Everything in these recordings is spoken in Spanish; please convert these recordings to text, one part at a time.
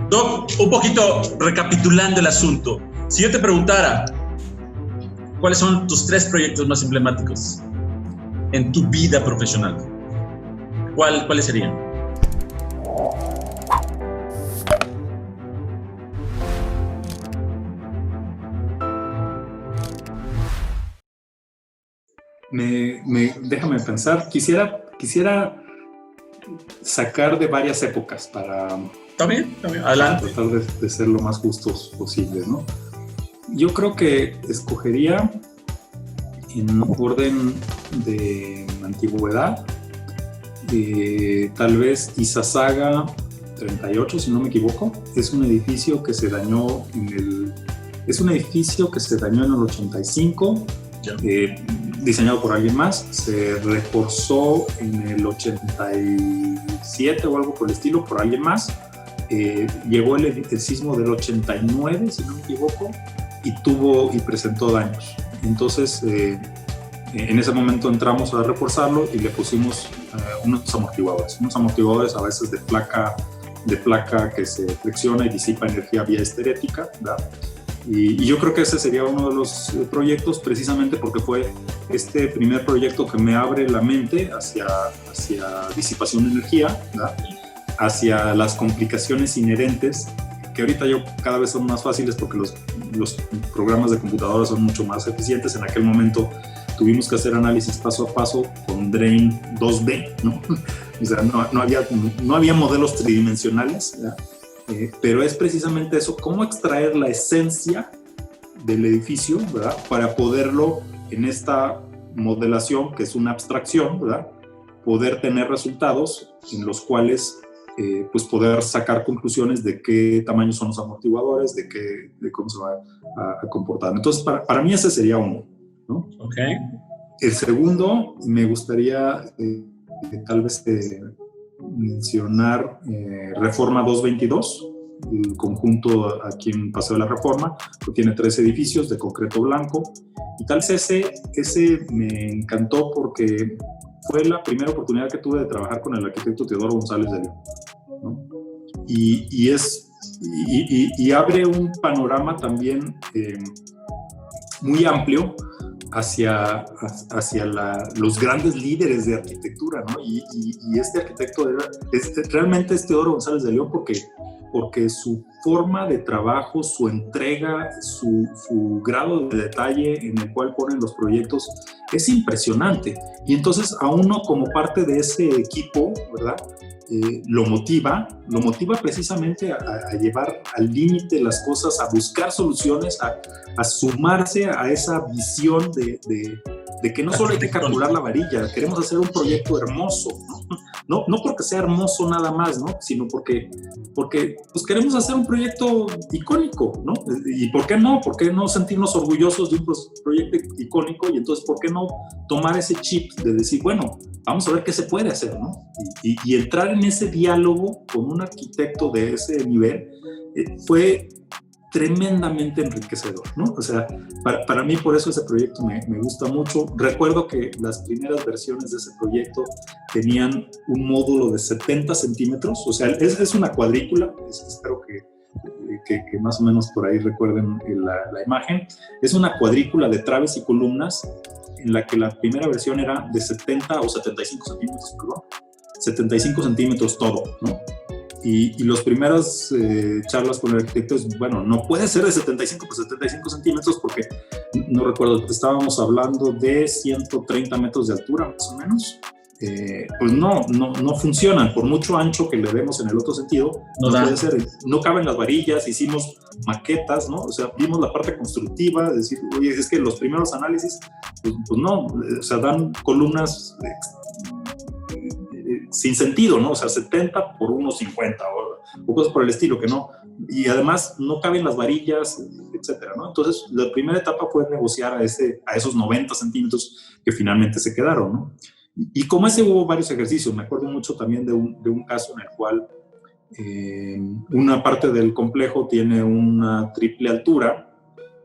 Doc, un poquito recapitulando el asunto. Si yo te preguntara, ¿cuáles son tus 3 proyectos más emblemáticos en tu vida profesional? ¿Cuáles serían? Déjame pensar. Quisiera sacar de varias épocas para... Está bien, adelante. Tratar de ser lo más justos posible, ¿no? Yo creo que escogería en orden de antigüedad, tal vez Izazaga 38, si no me equivoco. Es un edificio que se dañó en el 85, diseñado por alguien más, se reforzó en el 87 o algo por el estilo por alguien más. Llegó el sismo del 89, si no me equivoco, y presentó daños. Entonces, en ese momento entramos a reforzarlo y le pusimos unos amortiguadores a veces de placa que se flexiona y disipa energía vía esterética, ¿verdad? Y yo creo que ese sería uno de los proyectos, precisamente porque fue este primer proyecto que me abre la mente hacia disipación de energía, ¿verdad? Hacia las complicaciones inherentes, que ahorita cada vez son más fáciles porque los programas de computadora son mucho más eficientes. En aquel momento tuvimos que hacer análisis paso a paso con Drain 2D, ¿no? O sea, no había modelos tridimensionales, ¿verdad? Pero es precisamente eso, cómo extraer la esencia del edificio, ¿verdad? Para poderlo, en esta modelación, que es una abstracción, ¿verdad? Poder tener resultados en los cuales pues poder sacar conclusiones de qué tamaño son los amortiguadores, de cómo se va a comportar. Entonces, para mí ese sería uno, ¿no? Okay. El segundo, me gustaría tal vez mencionar Reforma 222, el conjunto aquí en Paseo de la Reforma, que tiene 3 edificios de concreto blanco. Y tal vez ese me encantó porque fue la primera oportunidad que tuve de trabajar con el arquitecto Teodoro González de León, ¿no? Y abre un panorama también muy amplio hacia los grandes líderes de arquitectura, ¿no? Y este arquitecto realmente es Teodoro González de León porque su forma de trabajo, su entrega, su grado de detalle en el cual ponen los proyectos es impresionante. Y entonces a uno, como parte de ese equipo, ¿verdad? Lo motiva precisamente a llevar al límite las cosas, a buscar soluciones, a sumarse a esa visión de que no solo hay que calcular la varilla, queremos hacer un proyecto hermoso, ¿no? No porque sea hermoso nada más, ¿no? Sino porque pues queremos hacer un proyecto icónico, ¿no? ¿Y por qué no? ¿Por qué no sentirnos orgullosos de un proyecto icónico? Y entonces, ¿por qué no tomar ese chip de decir, bueno, vamos a ver qué se puede hacer, ¿no? Y entrar en ese diálogo con un arquitecto de ese nivel fue tremendamente enriquecedor, ¿no? O sea, para mí por eso ese proyecto me gusta mucho. Recuerdo que las primeras versiones de ese proyecto tenían un módulo de 70 centímetros, o sea, es una cuadrícula, espero que más o menos por ahí recuerden la imagen. Es una cuadrícula de traves y columnas en la que la primera versión era de 70 o 75 centímetros, perdón, 75 centímetros todo, ¿no? Y las primeras charlas con el arquitecto es, bueno, no puede ser de 75 por 75 centímetros porque, no recuerdo, estábamos hablando de 130 metros de altura, más o menos. Pues no funcionan, por mucho ancho que le demos en el otro sentido, no puede ser, no caben las varillas, hicimos maquetas, ¿no? O sea, vimos la parte constructiva, es decir, oye, es que los primeros análisis, pues no, o sea, dan columnas sin sentido, ¿no? O sea, 70 por 1,50 o cosas por el estilo, que no, y además no caben las varillas, etcétera, ¿no? Entonces, la primera etapa fue negociar a esos 90 centímetros que finalmente se quedaron, ¿no? Y como ese hubo varios ejercicios, me acuerdo mucho también de un caso en el cual una parte del complejo tiene una triple altura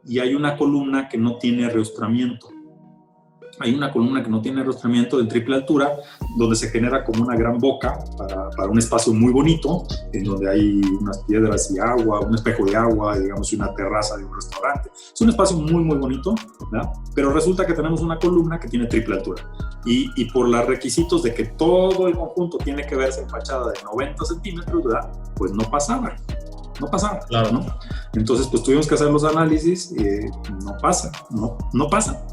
y hay una columna que no tiene reustramiento. hay una columna que no tiene enrostramiento en triple altura, donde se genera como una gran boca para un espacio muy bonito, en donde hay unas piedras y agua, un espejo de agua, digamos, y una terraza de un restaurante. Es un espacio muy, muy bonito, ¿verdad? Pero resulta que tenemos una columna que tiene triple altura. Y por los requisitos de que todo el conjunto tiene que verse en fachada de 90 centímetros, ¿verdad? Pues no pasaba, claro. ¿no? Entonces, pues tuvimos que hacer los análisis, no pasa.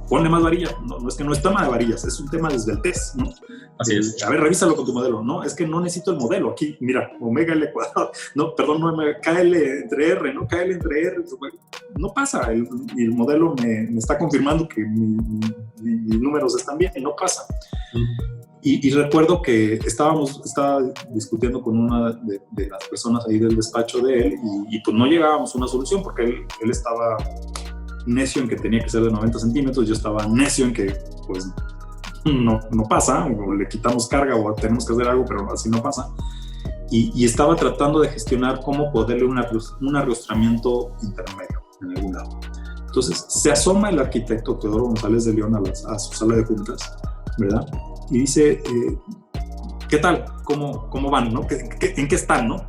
Ponle más varillas. No es que no es tema de varillas, es un tema desde el test, ¿no? Así es. A ver, revísalo con tu modelo. No, es que no necesito el modelo. Aquí, mira, omega L cuadrado. No, perdón, no, KL entre R, ¿no? KL entre R. No pasa. El modelo me está confirmando que mis números están bien y no pasa. Y recuerdo que estaba discutiendo con una de las personas ahí del despacho de él y pues no llegábamos a una solución porque él estaba necio en que tenía que ser de 90 centímetros, yo estaba necio en que pues no pasa, o le quitamos carga o tenemos que hacer algo, pero así no pasa. Y estaba tratando de gestionar cómo poderle un arrostramiento intermedio en algún lado. Entonces se asoma el arquitecto Teodoro González de León a su sala de juntas, ¿verdad? Y dice, ¿qué tal? ¿Cómo van? ¿No? ¿En qué están? ¿No?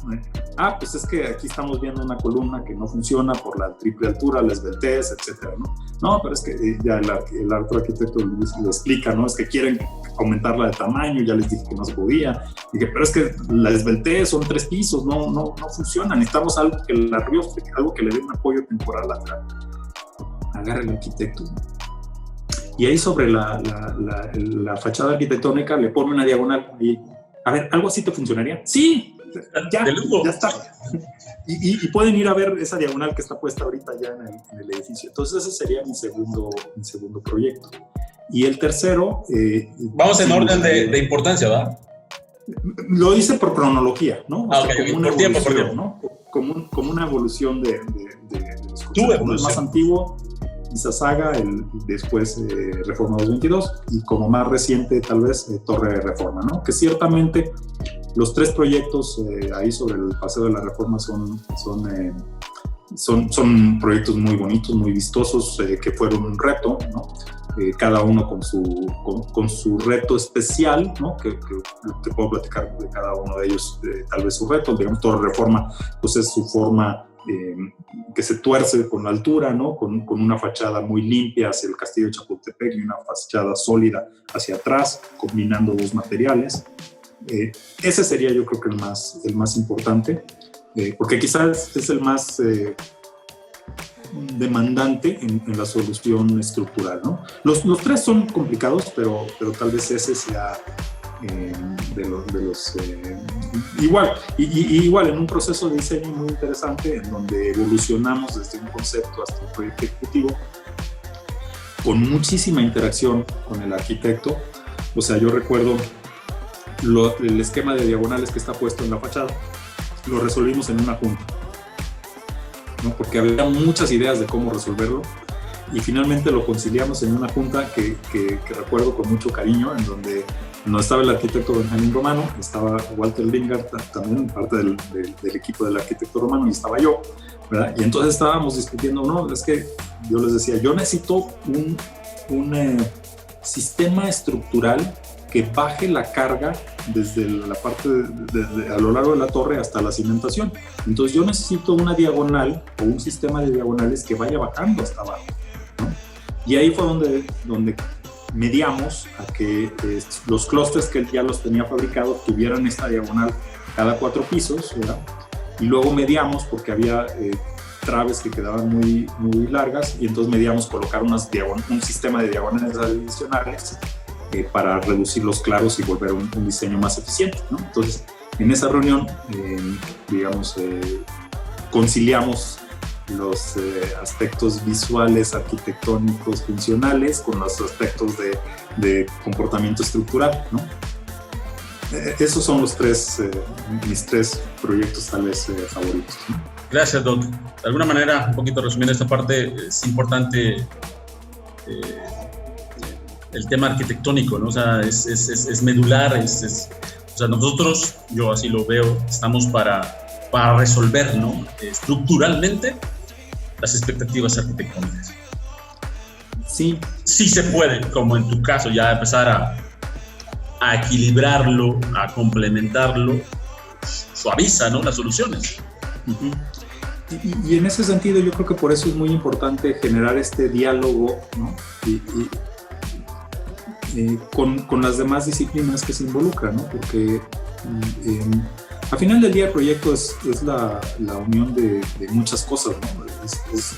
Pues es que aquí estamos viendo una columna que no funciona por la triple altura, la esbeltez, etcétera, ¿no? No, pero es que ya el otro arquitecto le explica, ¿no? Es que quieren aumentarla de tamaño, ya les dije que no se podía. Dije, pero es que la esbeltez son 3 pisos, no funciona. Necesitamos algo que la arrostre, algo que le dé un apoyo temporal lateral. Agarra el arquitecto, ¿no? Y ahí sobre la fachada arquitectónica le pone una diagonal y, a ver, ¿algo así te funcionaría? Sí, ya está. Y pueden ir a ver esa diagonal que está puesta ahorita ya en el edificio. Entonces ese sería mi segundo proyecto. Y el tercero... Vamos en orden de importancia, ¿verdad? Lo hice por cronología, ¿no? O sea, como una evolución, por tiempo. ¿no? Como una evolución de los conceptos. El más antiguo, Izazaga, después Reforma 222, y como más reciente tal vez Torre de Reforma, ¿no? Que ciertamente los 3 proyectos ahí sobre el Paseo de la Reforma son proyectos muy bonitos, muy vistosos, que fueron un reto, ¿no? Cada uno con su reto especial, ¿no? Que te puedo platicar de cada uno de ellos, tal vez su reto. Digamos, Torre Reforma, pues es su forma que se tuerce con la altura, ¿no? Con una fachada muy limpia hacia el Castillo de Chapultepec y una fachada sólida hacia atrás, combinando 2 materiales. Ese sería, yo creo que el más importante, porque quizás es el más demandante en la solución estructural, ¿no? Los 3 son complicados, pero tal vez ese sea de los igual en un proceso de diseño muy interesante en donde evolucionamos desde un concepto hasta un proyecto ejecutivo con muchísima interacción con el arquitecto. O sea, yo recuerdo el esquema de diagonales que está puesto en la fachada, lo resolvimos en una junta, ¿no? Porque había muchas ideas de cómo resolverlo y finalmente lo conciliamos en una junta que recuerdo con mucho cariño, en donde no estaba el arquitecto Benjamín Romano, estaba Walter Lingard también, parte del equipo del arquitecto Romano, y estaba yo, ¿verdad? Y entonces estábamos discutiendo, no, es que yo les decía, yo necesito un sistema estructural que baje la carga desde la parte a lo largo de la torre hasta la cimentación. Entonces yo necesito una diagonal o un sistema de diagonales que vaya bajando hasta abajo, ¿no? Y ahí fue donde mediamos a que los clústeres que él ya los tenía fabricados tuvieran esta diagonal cada 4 pisos, ¿verdad? Y luego mediamos porque había traves que quedaban muy, muy largas, y entonces mediamos colocar un sistema de diagonales adicionales para reducir los claros y volver un diseño más eficiente, ¿no? Entonces, en esa reunión, conciliamos los aspectos visuales, arquitectónicos, funcionales, con los aspectos de comportamiento estructural, ¿no? Esos son mis 3 proyectos tal vez favoritos, ¿no? Gracias, Doc. De alguna manera, un poquito resumiendo esta parte, es importante el tema arquitectónico, ¿no? O sea, es medular, o sea, nosotros, yo así lo veo, estamos para resolver, ¿no? Estructuralmente las expectativas arquitectónicas. Sí. Sí se puede, como en tu caso, ya empezar a equilibrarlo, a complementarlo, suaviza, ¿no?, las soluciones. Uh-huh. Y en ese sentido yo creo que por eso es muy importante generar este diálogo, ¿no? Con las demás disciplinas que se involucran, ¿no? Porque al final del día el proyecto es la unión de muchas cosas, ¿no? Es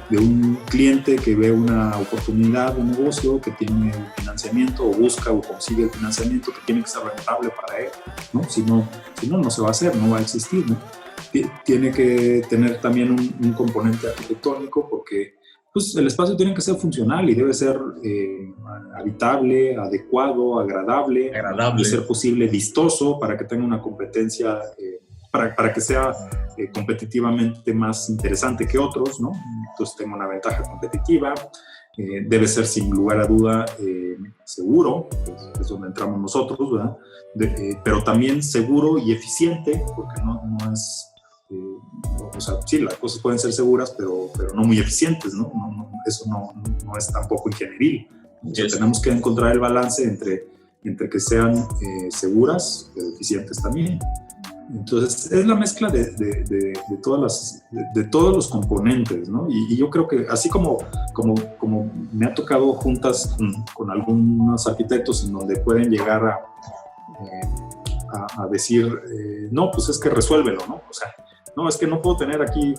de un cliente que ve una oportunidad de negocio, que tiene el financiamiento o busca o consigue el financiamiento, que tiene que ser rentable para él, ¿no? Si no se va a hacer, no va a existir, ¿no? Tiene que tener también un componente arquitectónico, porque pues, el espacio tiene que ser funcional y debe ser habitable, adecuado, agradable, de ser posible vistoso para que tenga una competencia, para que sea competitivamente más interesante que otros, ¿no? Entonces tenga una ventaja competitiva. Debe ser sin lugar a duda seguro, es donde entramos nosotros, ¿verdad? Pero también seguro y eficiente, porque no es... o sea, sí, las cosas pueden ser seguras, pero no muy eficientes, ¿no? Eso no es tampoco ingenieril. O sea, tenemos que encontrar el balance entre que sean seguras, pero eficientes también. Entonces, es la mezcla de todos los componentes, ¿no? Y yo creo que así como me ha tocado juntas con algunos arquitectos en donde pueden llegar a decir, no, pues es que resuélvelo, ¿no? O sea, no, es que no puedo tener aquí,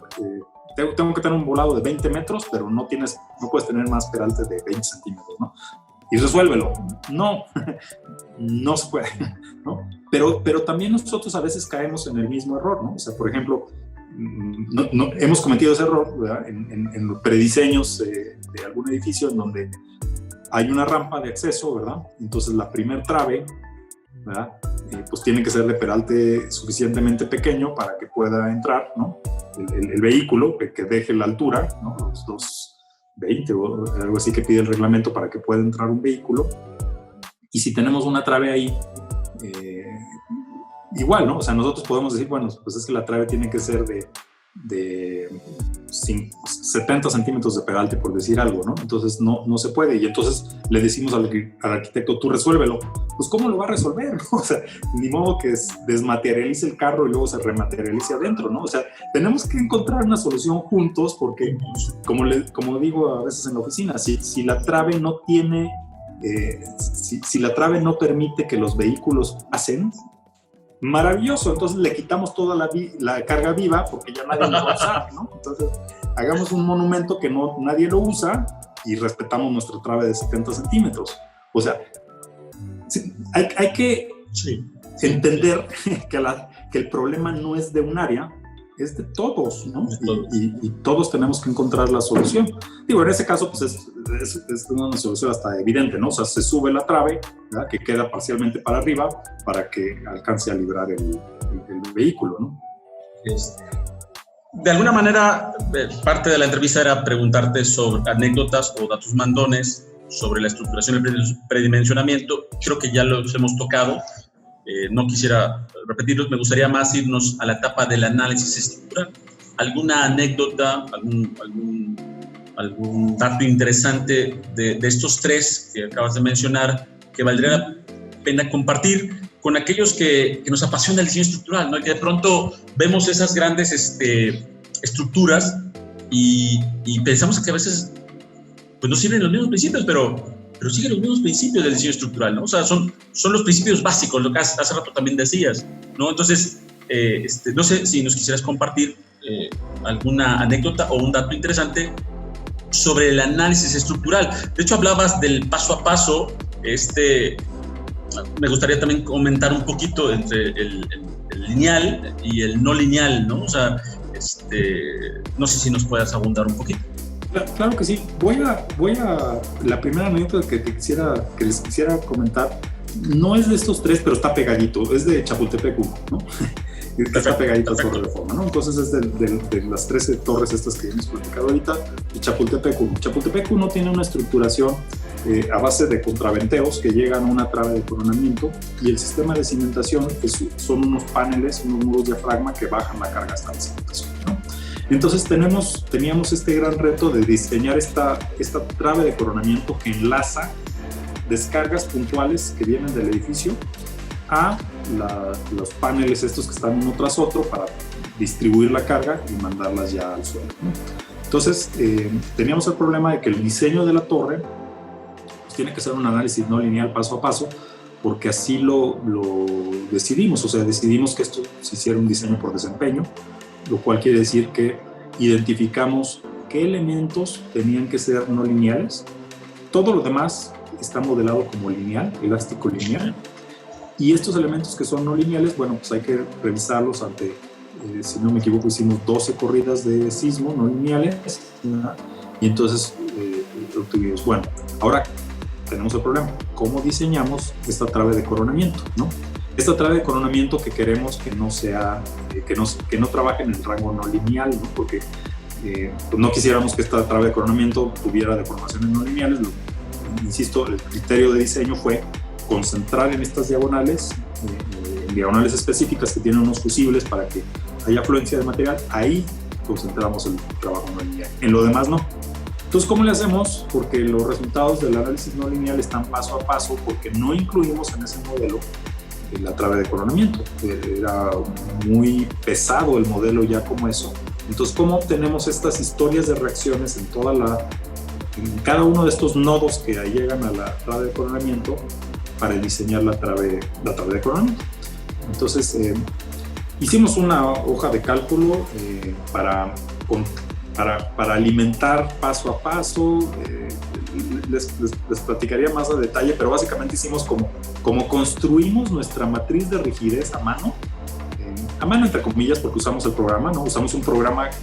tengo que tener un volado de 20 metros, pero no puedes tener más peralte de 20 centímetros, ¿no? Y resuélvelo. No, no se puede, ¿no? Pero también nosotros a veces caemos en el mismo error, ¿no? O sea, por ejemplo, no hemos cometido ese error, ¿verdad? En los prediseños de algún edificio en donde hay una rampa de acceso, ¿verdad? Entonces la primer trave, ¿verdad? Pues tiene que ser de peralte suficientemente pequeño para que pueda entrar, ¿no? El vehículo, que deje la altura, ¿no? Los 220 o algo así que pide el reglamento para que pueda entrar un vehículo. Y si tenemos una trave ahí, igual, ¿no? O sea, nosotros podemos decir, bueno, pues es que la trave tiene que ser de 70 centímetros de peralte, por decir algo, ¿no? Entonces no se puede. Y entonces le decimos al arquitecto, tú resuélvelo. Pues ¿cómo lo va a resolver? O sea, ni modo que desmaterialice el carro y luego se rematerialice adentro, ¿no? O sea, tenemos que encontrar una solución juntos, porque como digo a veces en la oficina, si la trave no tiene, si la trave no permite que los vehículos pasen, maravilloso, entonces le quitamos toda la carga viva porque ya nadie lo va a usar, ¿no? Entonces hagamos un monumento que nadie lo usa y respetamos nuestra trave de 70 centímetros. O sea, hay que entender que el problema no es de un área, es de todos, ¿no? Y todos tenemos que encontrar la solución. Digo, en ese caso, pues es una solución hasta evidente, ¿no? O sea, se sube la trave, ¿verdad?, que queda parcialmente para arriba para que alcance a librar el vehículo, ¿no? De alguna manera, parte de la entrevista era preguntarte sobre anécdotas o datos mandones sobre la estructuración y el predimensionamiento. Creo que ya los hemos tocado. No quisiera repetirlos, me gustaría más irnos a la etapa del análisis estructural. ¿Alguna anécdota, algún dato interesante de estos tres que acabas de mencionar que valdría la pena compartir con aquellos que nos apasiona el diseño estructural, ¿no? Que de pronto vemos esas grandes estructuras y pensamos que a veces pues no sirven los mismos principios, pero siguen los mismos principios del diseño estructural, ¿no? O sea, son los principios básicos, lo que hace rato también decías, ¿no? Entonces, no sé si nos quisieras compartir alguna anécdota o un dato interesante sobre el análisis estructural. De hecho, hablabas del paso a paso. Me gustaría también comentar un poquito entre el lineal y el no lineal, ¿no? O sea, no sé si nos puedas abundar un poquito. Claro que sí. La primera anécdota que les quisiera comentar no es de estos tres, pero está pegadito. Es de Chapultepec 1, ¿no? Está pegadito a Torre Reforma, ¿no? Entonces es de las 13 torres estas que hemos platicado ahorita, de Chapultepec 1. Chapultepec 1 tiene una estructuración a base de contraventeos que llegan a una trave de coronamiento, y el sistema de cimentación son unos paneles, unos muros diafragma que bajan la carga hasta la cimentación, ¿no? Entonces teníamos este gran reto de diseñar esta trave de coronamiento que enlaza descargas puntuales que vienen del edificio a los paneles estos que están uno tras otro para distribuir la carga y mandarlas ya al suelo, ¿no? Entonces teníamos el problema de que el diseño de la torre pues, tiene que ser un análisis no lineal paso a paso, porque así lo decidimos, o sea, decidimos que esto se hiciera un diseño por desempeño, lo cual quiere decir que identificamos qué elementos tenían que ser no lineales. Todo lo demás está modelado como lineal, elástico lineal, y estos elementos que son no lineales, bueno, pues hay que revisarlos ante, si no me equivoco, hicimos 12 corridas de sismo no lineales, ¿no? Y entonces obtuvimos, bueno, ahora tenemos el problema, ¿cómo diseñamos esta trave de coronamiento, ¿no? Esta trave de coronamiento que queremos que no sea, que no trabaje en el rango no lineal, ¿no? Porque pues no quisiéramos que esta trave de coronamiento tuviera deformaciones no lineales. Insisto, el criterio de diseño fue concentrar en estas diagonales, en diagonales específicas que tienen unos fusibles para que haya afluencia de material. Ahí concentramos el trabajo no lineal. En lo demás no. Entonces, ¿cómo le hacemos? Porque los resultados del análisis no lineal están paso a paso, porque no incluimos en ese modelo la trave de coronamiento. Era muy pesado el modelo ya como eso. Entonces, ¿cómo obtenemos estas historias de reacciones en cada uno de estos nodos que llegan a la trave de coronamiento para diseñar la trave de coronamiento? Entonces, hicimos una hoja de cálculo para alimentar paso a paso. Les platicaría más a detalle, pero básicamente hicimos como construimos nuestra matriz de rigidez a mano entre comillas, porque usamos el programa, ¿no? Usamos un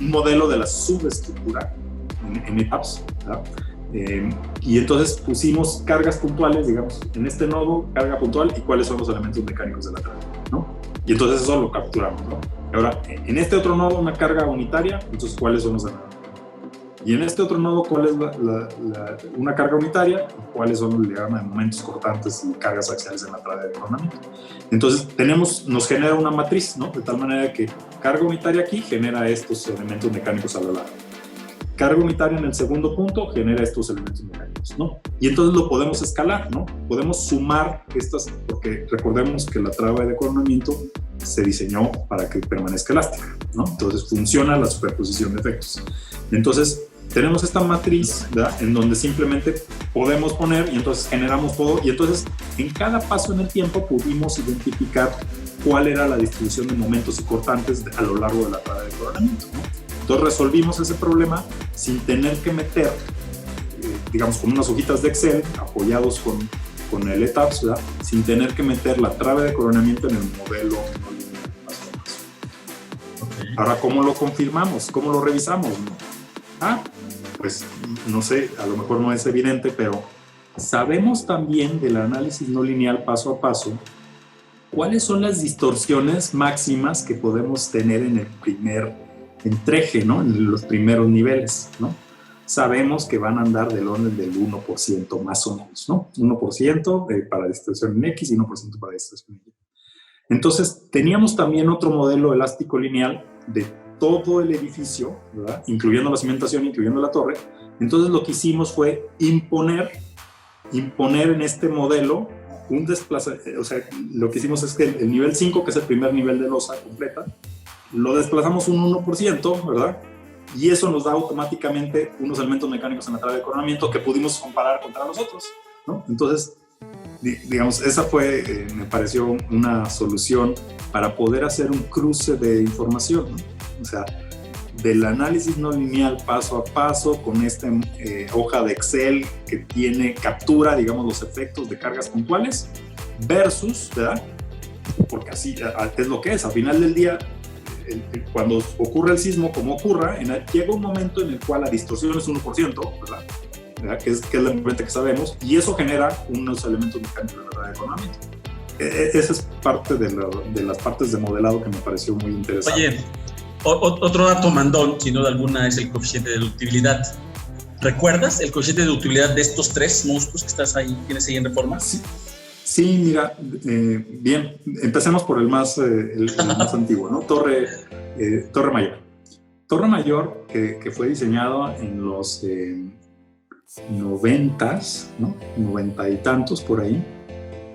modelo de la subestructura en ETABS, ¿verdad? Y entonces pusimos cargas puntuales, digamos, en este nodo, carga puntual y cuáles son los elementos mecánicos de la trave, ¿no? Y entonces eso lo capturamos, ¿no? Ahora, en este otro nodo, una carga unitaria, entonces cuáles son los elementos. Y en este otro nodo, ¿cuál es una carga unitaria? ¿Cuáles son los diagramas de momentos cortantes y cargas axiales en la trave de coronamiento? Entonces, nos genera una matriz, ¿no? De tal manera que carga unitaria aquí genera estos elementos mecánicos a lo largo. Carga unitaria en el segundo punto genera estos elementos mecánicos, ¿no? Y entonces lo podemos escalar, ¿no? Podemos sumar estas, porque recordemos que la trave de coronamiento se diseñó para que permanezca elástica, ¿no? Entonces funciona la superposición de efectos. Entonces tenemos esta matriz, ¿verdad? En donde simplemente podemos poner y entonces generamos todo, y entonces en cada paso en el tiempo pudimos identificar cuál era la distribución de momentos y cortantes a lo largo de la trave de coronamiento, ¿no? Entonces resolvimos ese problema sin tener que meter, digamos, con unas hojitas de Excel apoyados con el ETABS, ¿verdad? Sin tener que meter la trave de coronamiento en el modelo no lineal paso a paso. Okay. Ahora, ¿cómo lo confirmamos? ¿Cómo lo revisamos? Pues no sé, a lo mejor no es evidente, pero sabemos también del análisis no lineal paso a paso cuáles son las distorsiones máximas que podemos tener en el primer entreje, ¿no? En los primeros niveles, ¿no? Sabemos que van a andar del orden del 1% más o menos, ¿no? 1% para distorsión en X y 1% para distorsión en Y. Entonces, teníamos también otro modelo elástico lineal de todo el edificio, ¿verdad? Incluyendo la cimentación, incluyendo la torre. Entonces, lo que hicimos fue imponer en este modelo un desplazamiento. O sea, lo que hicimos es que el nivel 5, que es el primer nivel de losa completa, lo desplazamos un 1%, ¿verdad? Y eso nos da automáticamente unos elementos mecánicos en la trave de coronamiento que pudimos comparar contra los otros, ¿no? Entonces, digamos, esa fue, me pareció una solución para poder hacer un cruce de información, ¿no? O sea, del análisis no lineal paso a paso con esta hoja de Excel que captura, digamos, los efectos de cargas puntuales versus, ¿verdad? Porque así es lo que es, al final del día, cuando ocurre el sismo, como ocurra, llega un momento en el cual la distorsión es 1%, ¿verdad? Que es la mente que sabemos, y eso genera unos elementos mecánicos de la trave de coronamiento. Esa es parte de las partes de modelado que me pareció muy interesante. Oye, otro dato mandón, sin duda alguna, es el coeficiente de ductibilidad. ¿Recuerdas el coeficiente de ductibilidad de estos tres monstruos que tienes ahí en Reforma? Sí, mira, bien, empecemos por el más antiguo, ¿no? Torre Mayor. Torre Mayor, que fue diseñado en los 90s, ¿no? 90 y tantos por ahí,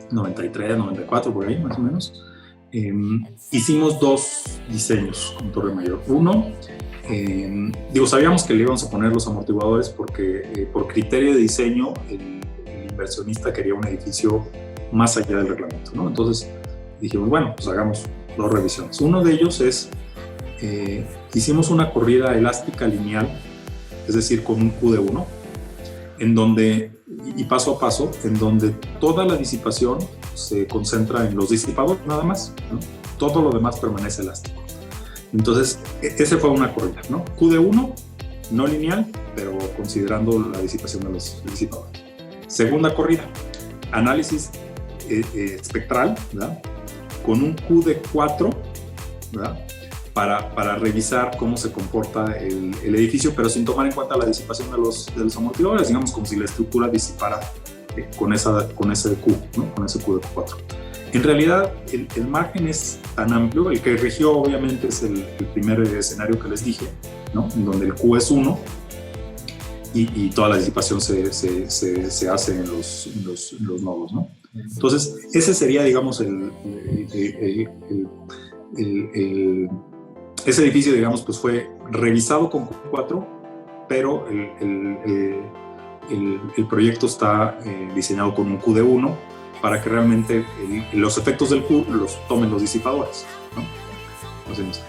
93, 94 por ahí más o menos. Hicimos dos diseños con Torre Mayor. Uno, sabíamos que le íbamos a poner los amortiguadores porque por criterio de diseño el inversionista quería un edificio más allá del reglamento, ¿no? Entonces dijimos, bueno, pues hagamos dos revisiones. Uno de ellos es, hicimos una corrida elástica lineal, es decir, con un Q de 1, en donde, y paso a paso, en donde toda la disipación se concentra en los disipadores nada más, ¿no? Todo lo demás permanece elástico. Entonces, esa fue una corrida, ¿no? Q de 1, no lineal, pero considerando la disipación de los disipadores. Segunda corrida, análisis espectral, ¿verdad? Con un Q de 4, ¿verdad? Para revisar cómo se comporta el edificio, pero sin tomar en cuenta la disipación de los amortiguadores, digamos como si la estructura disipara con ese Q, ¿no? Con ese Q de 4. En realidad, el margen es tan amplio, el que rigió obviamente es el primer escenario que les dije, ¿no? En donde el Q es 1 y toda la disipación se hace en los nodos, ¿no? Entonces, ese sería, digamos, ese edificio, digamos, pues fue revisado con Q4, pero el proyecto está diseñado con un Q de 1 para que realmente los efectos del Q los tomen los disipadores, ¿no? Entonces,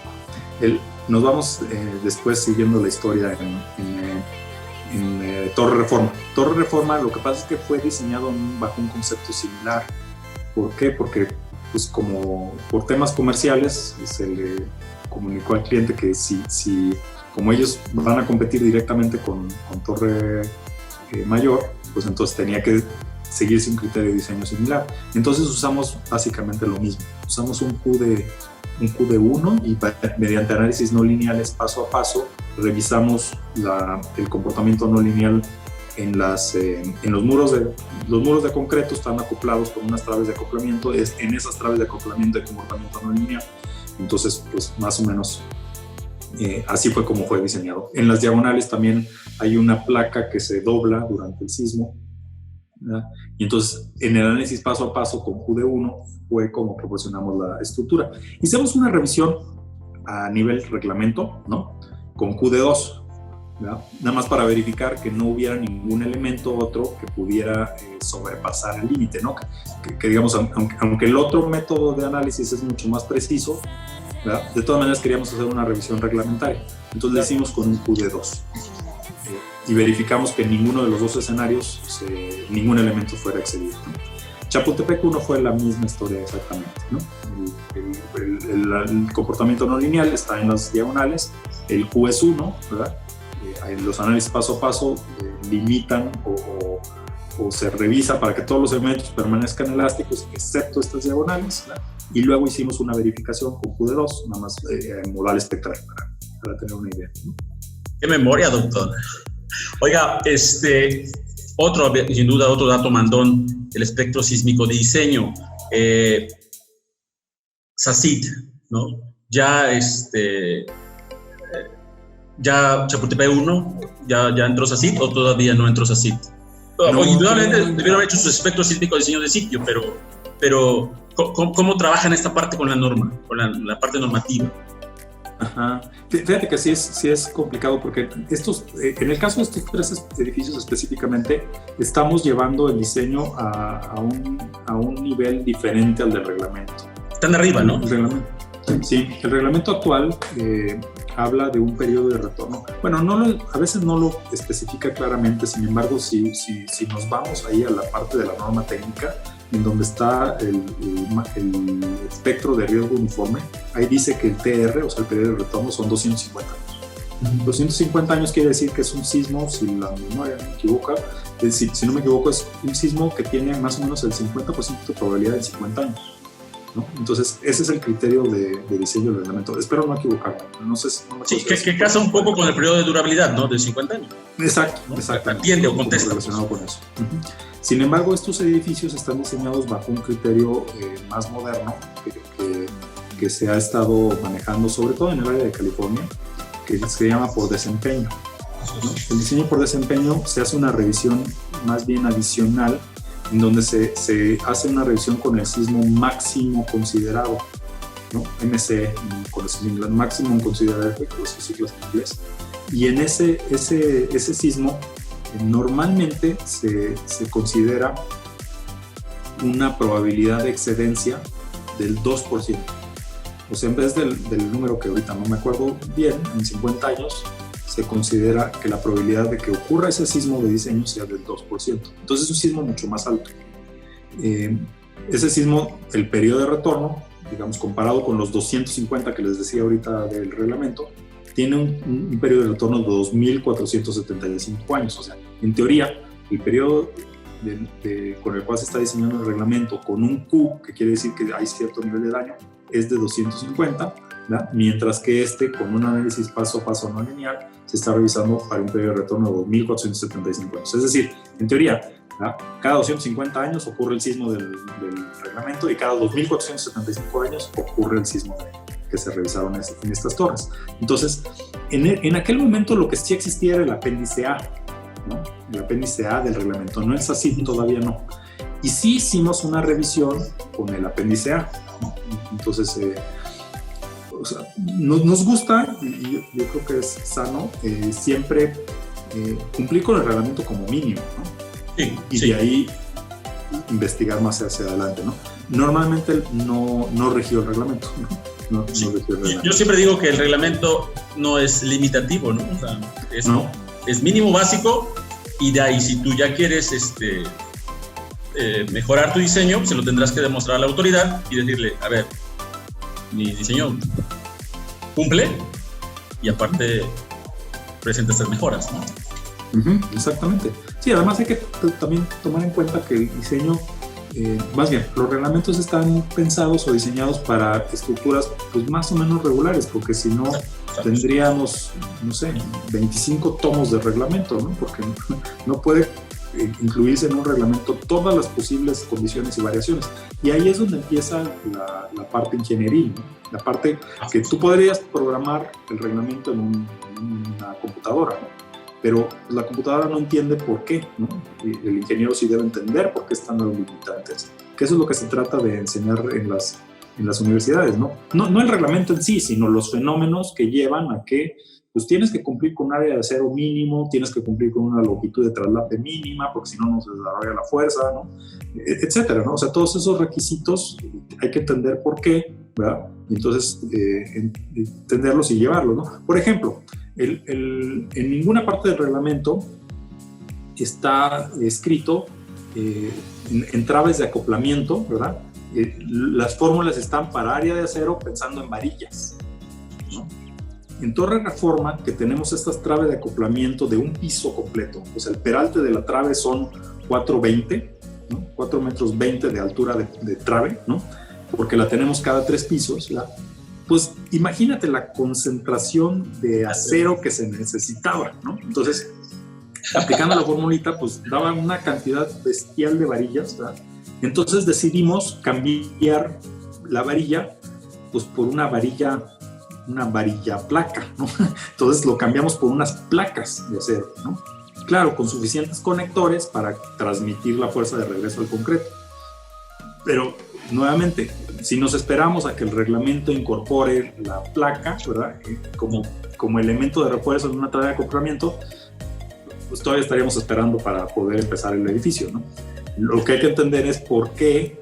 nos vamos después siguiendo la historia en Torre Reforma. Torre Reforma, lo que pasa es que fue diseñado bajo un concepto similar. ¿Por qué? Porque pues como por temas comerciales se le comunicó al cliente que si como ellos van a competir directamente con Torre Mayor, pues entonces tenía que seguirse un criterio de diseño similar. Entonces usamos básicamente lo mismo. Usamos un Q de 1 y mediante análisis no lineales paso a paso revisamos el comportamiento no lineal en los muros de concreto. Están acoplados con unas traves de acoplamiento. En esas traves de acoplamiento hay comportamiento no lineal. Entonces, pues más o menos así fue como fue diseñado. En las diagonales también hay una placa que se dobla durante el sismo, ¿verdad? Y entonces en el análisis paso a paso con Q de 1 fue como proporcionamos la estructura. Hicimos una revisión a nivel reglamento, ¿no? Con Q de 2, ¿verdad? Nada más para verificar que no hubiera ningún elemento otro que pudiera sobrepasar el límite, ¿no? Que digamos, aunque el otro método de análisis es mucho más preciso, ¿verdad? De todas maneras queríamos hacer una revisión reglamentaria. Entonces lo hicimos con un Q de 2 y verificamos que en ninguno de los dos escenarios ningún elemento fuera excedido, ¿no? Chapultepec 1 fue la misma historia exactamente, ¿no? El comportamiento no lineal está en las diagonales, el Q es 1, ¿verdad? Los análisis paso a paso limitan o se revisa para que todos los elementos permanezcan elásticos, excepto estas diagonales, ¿verdad? Y luego hicimos una verificación con Q de 2, nada más en modal espectral, para tener una idea, ¿no? ¡Qué memoria, doctor! Oiga, sin duda otro dato mandón, el espectro sísmico de diseño. SACIT, ¿no? Ya Chapultepec 1, ya entró SACIT o todavía no entró SACIT. Indudablemente debieron haber hecho su espectro sísmico de diseño de sitio, pero ¿cómo trabajan esta parte con la norma, con la parte normativa? Ajá. Fíjate que sí es complicado porque en el caso de estos tres edificios específicamente, estamos llevando el diseño a un nivel diferente al del reglamento. Están arriba, ¿no? Sí, el reglamento actual habla de un periodo de retorno. Bueno, a veces no lo especifica claramente, sin embargo, si nos vamos ahí a la parte de la norma técnica, en donde está el espectro de riesgo uniforme, ahí dice que el TR, o sea, el periodo de retorno, son 250 años. 250 años quiere decir que es un sismo, si la memoria no me equivoca, si no me equivoco, es un sismo que tiene más o menos el 50% de probabilidad en 50 años, ¿no? Entonces, ese es el criterio de diseño del reglamento. Espero no equivocarme. No sé, sí, que casa un poco con el periodo de durabilidad, ¿no? De 50 años. Exacto, ¿no? Exacto. Atiende o contesta. Relacionado con eso. Sin embargo, estos edificios están diseñados bajo un criterio más moderno que se ha estado manejando, sobre todo en el área de California, que se llama por desempeño, ¿no? El diseño por desempeño se hace una revisión más bien adicional, en donde se hace una revisión con el sismo máximo considerado, ¿no? MC, con las siglas máximo considerado, con las siglas en inglés. Y en ese sismo normalmente se considera una probabilidad de excedencia del 2%. O sea, en vez del número que ahorita no me acuerdo bien, en 50 años, se considera que la probabilidad de que ocurra ese sismo de diseño sea del 2%. Entonces es un sismo mucho más alto. Ese sismo, el periodo de retorno, digamos, comparado con los 250 que les decía ahorita del reglamento, tiene un periodo de retorno de 2.475 años. O sea, en teoría, el periodo con el cual se está diseñando el reglamento con un Q, que quiere decir que hay cierto nivel de daño, es de 250, ¿verdad? Mientras que con un análisis paso a paso no lineal, se está revisando para un periodo de retorno de 2.475 años. Es decir, en teoría, ¿verdad? Cada 250 años ocurre el sismo del reglamento y cada 2.475 años ocurre el sismo que se revisaron en estas torres. Entonces, en aquel momento lo que sí existía era el apéndice A, ¿no? El apéndice A del reglamento, no el SACIT, todavía no. Y sí hicimos una revisión con el apéndice A, ¿no? Entonces, o sea, nos gusta, y yo creo que es sano, siempre cumplir con el reglamento como mínimo, ¿no? Sí, y sí. de ahí investigar más hacia adelante, ¿no? Normalmente no regió el reglamento, ¿no? Sí. No regió el reglamento. Yo siempre digo que el reglamento no es limitativo, ¿no? O sea, es mínimo básico, y de ahí, si tú ya quieres mejorar tu diseño, se lo tendrás que demostrar a la autoridad y decirle, a ver, mi diseño cumple y aparte presenta estas mejoras, ¿no? Exactamente. Sí, además hay que también tomar en cuenta que el diseño, más bien, los reglamentos están pensados o diseñados para estructuras pues más o menos regulares, porque si no tendríamos, no sé, 25 tomos de reglamento, ¿no? Porque no puede incluirse en un reglamento todas las posibles condiciones y variaciones. Y ahí es donde empieza la parte ingenieril, ¿no? La parte que tú podrías programar el reglamento en una computadora, ¿no? Pero la computadora no entiende por qué, ¿no? Y el ingeniero sí debe entender por qué están los limitantes. Que eso es lo que se trata de enseñar en las universidades, ¿no? No el reglamento en sí, sino los fenómenos que llevan a que pues tienes que cumplir con un área de acero mínimo, tienes que cumplir con una longitud de traslape mínima, porque si no, no se desarrolla la fuerza, ¿no? Etcétera, ¿no? O sea, todos esos requisitos hay que entender por qué, ¿verdad? Y entonces entenderlos y llevarlos, ¿no? Por ejemplo, en ninguna parte del reglamento está escrito en traves de acoplamiento, ¿verdad? Las fórmulas están para área de acero pensando en varillas, ¿no? En Torre Reforma, que tenemos estas traves de acoplamiento de un piso completo, o sea, el peralte de la trave son 4.20, ¿no? 4 metros 20 de altura de trave, ¿no? Porque la tenemos cada 3 pisos, ¿verdad? Pues imagínate la concentración de acero que se necesitaba, ¿no? Entonces, aplicando la formulita, pues daba una cantidad bestial de varillas, ¿verdad? Entonces decidimos cambiar la varilla, pues por una varilla placa, ¿no? Entonces lo cambiamos por unas placas de acero, ¿no? Claro, con suficientes conectores para transmitir la fuerza de regreso al concreto. Pero, nuevamente, si nos esperamos a que el reglamento incorpore la placa, ¿verdad? Como elemento de refuerzo en una trave de acoplamiento, pues todavía estaríamos esperando para poder empezar el edificio, ¿no? Lo que hay que entender es por qué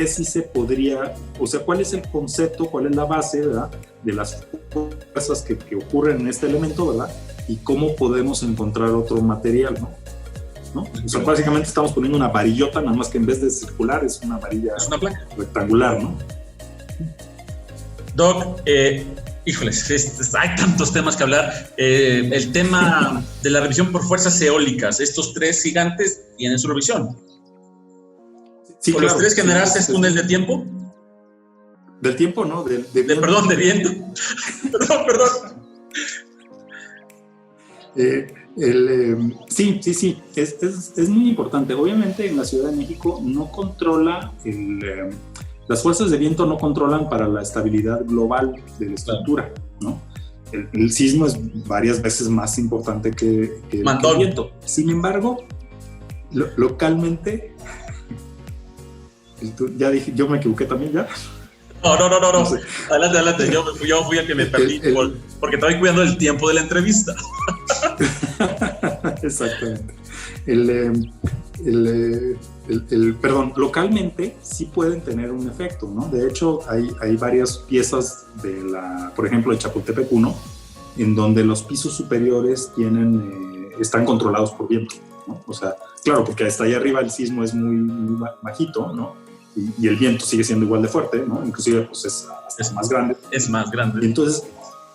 sí se podría, o sea, cuál es el concepto, cuál es la base, ¿verdad? De las fuerzas que ocurren en este elemento, ¿verdad? Y cómo podemos encontrar otro material, ¿no? O sea, básicamente estamos poniendo una varillota, nada más que en vez de circular es una varilla, es una placa rectangular, ¿no? Doc, híjoles, hay tantos temas que hablar. El tema de la revisión por fuerzas eólicas, estos 3 gigantes tienen su revisión. Sí, ¿Con claro, los 3 generaste túnel de tiempo? Del tiempo, ¿no? Perdón, de viento. Perdón. Sí, es muy importante. Obviamente en la Ciudad de México no controla, las fuerzas de viento no controlan para la estabilidad global de la estructura, ¿no? el sismo es varias veces más importante que el viento. Sin embargo, localmente, ya dije, yo me equivoqué también ya. No sé. Adelante. Yo fui el que me perdí porque estaba cuidando el tiempo de la entrevista. Exactamente. Perdón, localmente sí pueden tener un efecto, ¿no? De hecho, hay varias piezas por ejemplo, de Chapultepec 1, en donde los pisos superiores están controlados por viento, ¿no? O sea, claro, porque hasta allá arriba el sismo es muy bajito, ¿no? Y el viento sigue siendo igual de fuerte, ¿no? Inclusive, pues es más grande. Es más grande. Y entonces,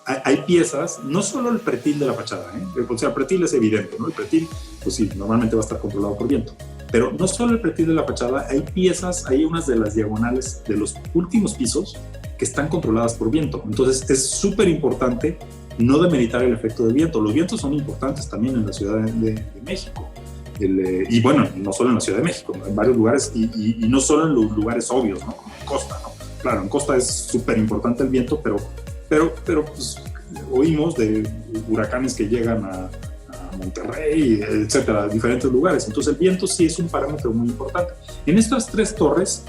hay piezas, no solo el pretil de la fachada, o sea, el pretil es evidente, ¿no? El pretil, pues sí, normalmente va a estar controlado por viento. Pero no solo el pretil de la fachada, hay piezas, hay unas de las diagonales de los últimos pisos que están controladas por viento. Entonces, es súper importante no demeritar el efecto del viento. Los vientos son importantes también en la Ciudad de México. Y bueno, no solo en la Ciudad de México, ¿no? En varios lugares, y no solo en los lugares obvios, ¿no? Como en costa, ¿no? Claro, en costa es súper importante el viento, pero pues, oímos de huracanes que llegan a Monterrey, etcétera, a diferentes lugares. Entonces el viento sí es un parámetro muy importante. En estas tres torres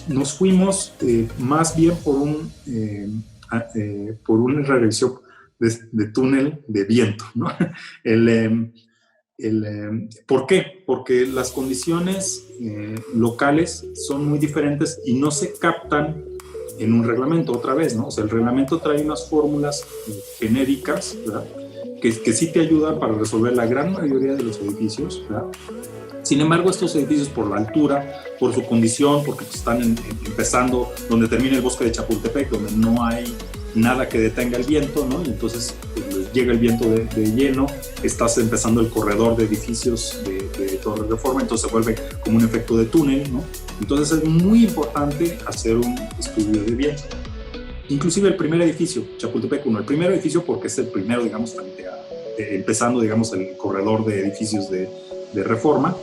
nos fuimos más bien por una regresión de túnel de viento, ¿no? ¿Por qué? Porque las condiciones locales son muy diferentes y no se captan en un reglamento otra vez, ¿no? O sea, el reglamento trae unas fórmulas genéricas, ¿verdad? Que sí te ayudan para resolver la gran mayoría de los edificios, ¿verdad? Sin embargo, estos edificios, por la altura, por su condición, porque están empezando donde termina el bosque de Chapultepec, donde no hay nada que detenga el viento, ¿no? Y entonces pues, llega el viento de lleno, estás empezando el corredor de edificios de Torre Reforma, entonces se vuelve como un efecto de túnel, ¿no? Entonces es muy importante hacer un estudio de viento. Inclusive el primer edificio, Chapultepec 1, el primer edificio porque es el primero, digamos, empezando, digamos, el corredor de edificios de Reforma.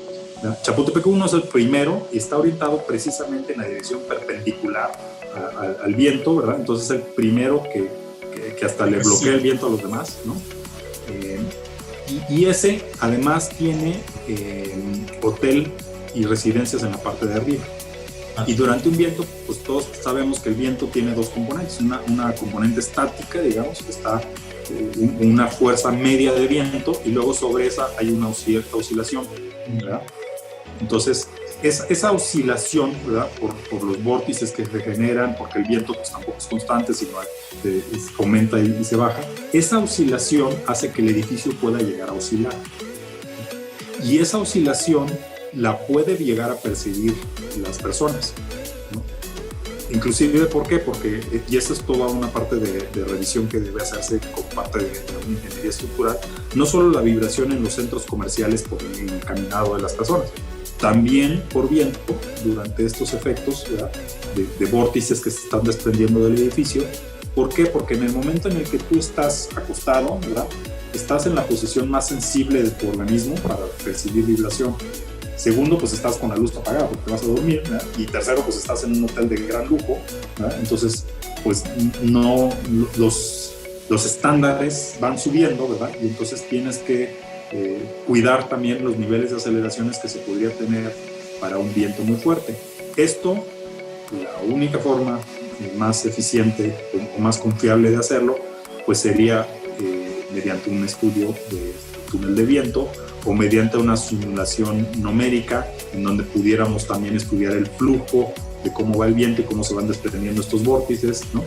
Chapultepec 1 es el primero y está orientado precisamente en la dirección perpendicular al viento, ¿verdad? Entonces es el primero que hasta le bloquea el viento a los demás, ¿no? Y ese además tiene hotel y residencias en la parte de arriba. Y durante un viento, pues todos sabemos que el viento tiene dos componentes, una componente estática, digamos, que está una fuerza media de viento, y luego sobre esa hay una cierta oscilación, ¿verdad? Entonces, esa oscilación, ¿verdad? Por los vórtices que se generan, porque el viento pues, tampoco es constante, sino aumenta y se baja, esa oscilación hace que el edificio pueda llegar a oscilar. Y esa oscilación la puede llegar a percibir las personas, ¿no? Inclusive, ¿por qué? Porque, y esa es toda una parte de revisión que debe hacerse como parte de la ingeniería estructural, no solo la vibración en los centros comerciales por el caminado de las personas, también por viento durante estos efectos, ¿verdad? De vórtices que se están desprendiendo del edificio. ¿Por qué? Porque en el momento en el que tú estás acostado, ¿verdad? Estás en la posición más sensible de tu organismo para percibir vibración. Segundo, pues estás con la luz apagada porque te vas a dormir, ¿verdad? Y tercero, pues estás en un hotel de gran lujo, ¿verdad? Entonces, pues no, los estándares van subiendo, ¿verdad? Y entonces tienes que cuidar también los niveles de aceleraciones que se podría tener para un viento muy fuerte. Esto, la única forma más eficiente o más confiable de hacerlo, pues sería mediante un estudio de túnel de viento o mediante una simulación numérica en donde pudiéramos también estudiar el flujo de cómo va el viento y cómo se van desprendiendo estos vórtices, ¿no?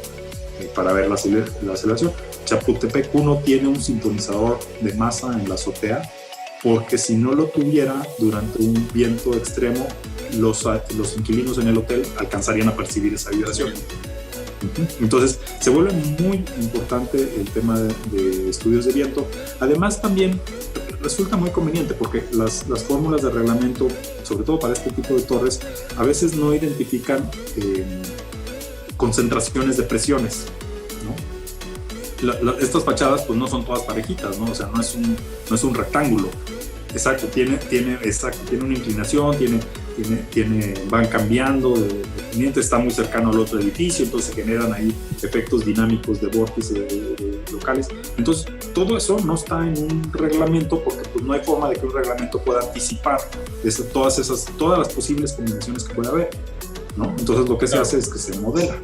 Para ver la aceleración. Chapultepec 1 tiene un sintonizador de masa en la azotea, porque si no lo tuviera durante un viento extremo, los inquilinos en el hotel alcanzarían a percibir esa vibración. Entonces se vuelve muy importante el tema de estudios de viento. Además también resulta muy conveniente porque las fórmulas de reglamento, sobre todo para este tipo de torres, a veces no identifican concentraciones de presiones, ¿no? Estas fachadas pues no son todas parejitas, ¿no? O sea, no es un rectángulo. Exacto, tiene una inclinación, van cambiando dependiente, está muy cercano al otro edificio, entonces se generan ahí efectos dinámicos de vórtice de locales. Entonces, todo eso no está en un reglamento porque pues, no hay forma de que un reglamento pueda anticipar todas las posibles combinaciones que pueda haber, ¿no? Entonces, lo que se hace es que se modela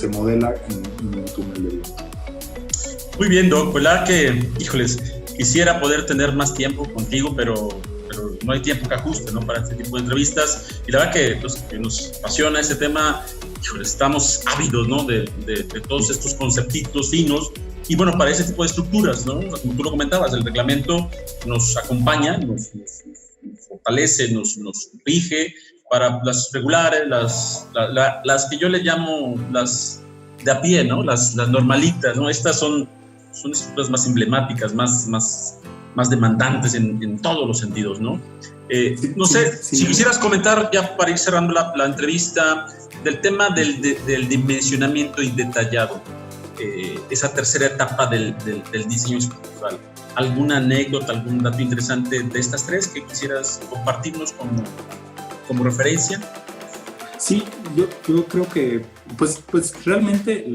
en un túnel de viento. Muy bien, Doc. Pues la que, híjoles, quisiera poder tener más tiempo contigo, pero no hay tiempo que ajuste, ¿no? Para este tipo de entrevistas. Y la verdad que, pues, que nos apasiona ese tema. Híjoles, estamos ávidos, ¿no? De todos estos conceptitos finos. Y bueno, para ese tipo de estructuras, ¿no? Como tú lo comentabas, el reglamento nos acompaña, nos fortalece, nos rige para las regulares, las que yo le llamo las de a pie, ¿no? Las normalitas, ¿no? Estas son estructuras más emblemáticas, más demandantes en todos los sentidos, ¿no? No sé, si quisieras comentar, ya para ir cerrando la entrevista, del tema del dimensionamiento y detallado, esa tercera etapa del diseño estructural. ¿Alguna anécdota, algún dato interesante de estas tres que quisieras compartirnos como referencia? Sí, yo creo que pues realmente